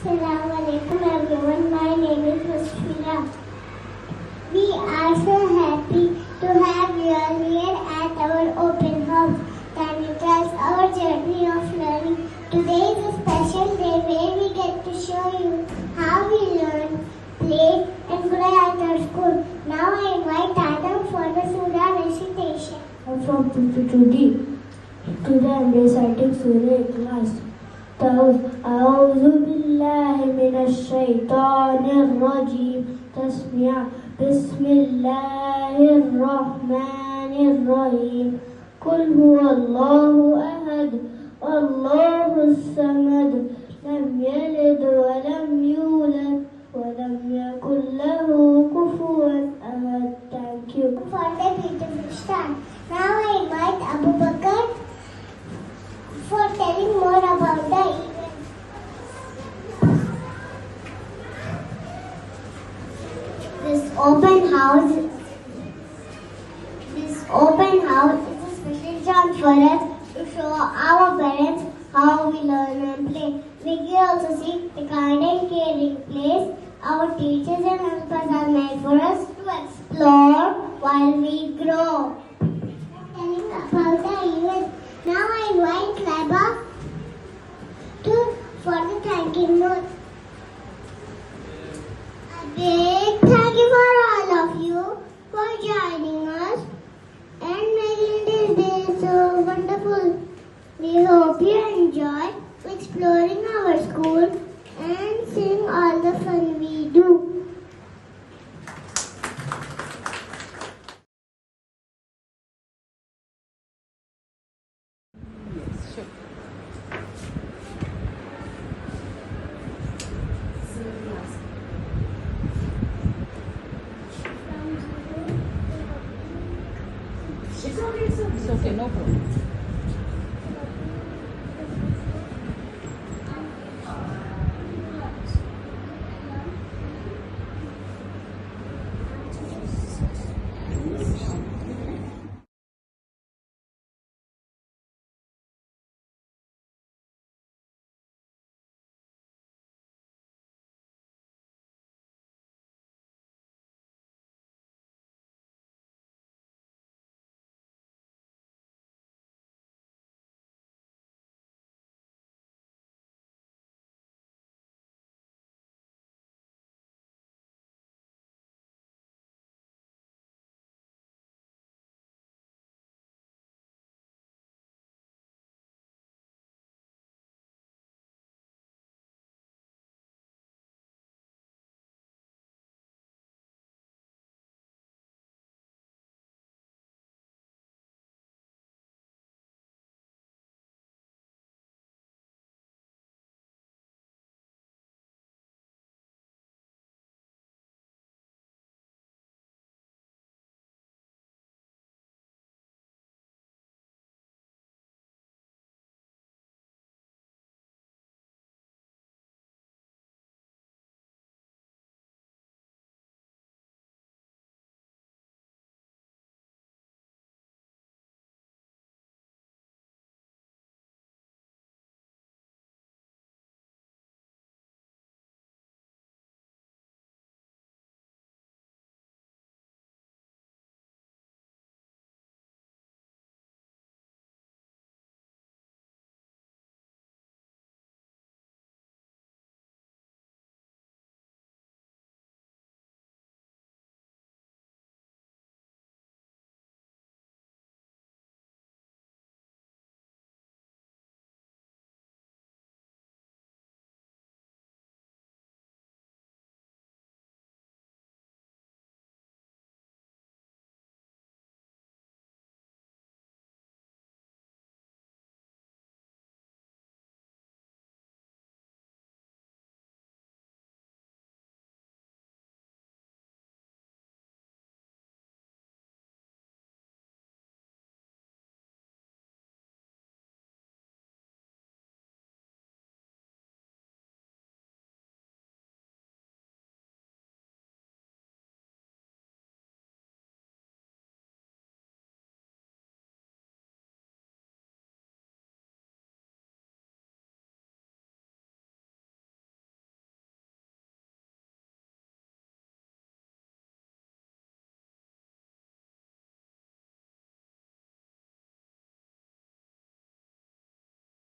Assalamu alaikum everyone. My name is Rashida. We are so happy to have you all here at our open house that will tell us our journey of learning. Today is a special day where we get to show you how we learn, play and grow at our school. Now I invite Adam for the Surah recitation. I'm from P2D. Today I'm reciting Surah Ikhlas. أعوذ بالله من الشيطان الرجيم تسمع بسم الله الرحمن الرحيم قل هو الله أحد الله الصمد لم يلد ولم يولد ولم يكن له كفوا أحد. Thank you. For the beautiful start. Now I invite Abu Bakr for telling more about the event. This open house is a special chance for us to show our parents how we learn and play. We can also see the kind and caring place our teachers and helpers are made for us to explore while we grow. Telling about the event. Now I invite Laba for the thanking note. A big thank you for all of you for joining us and making this day so wonderful. We hope you enjoy exploring our school and seeing all the fun we do. It's okay, no problem.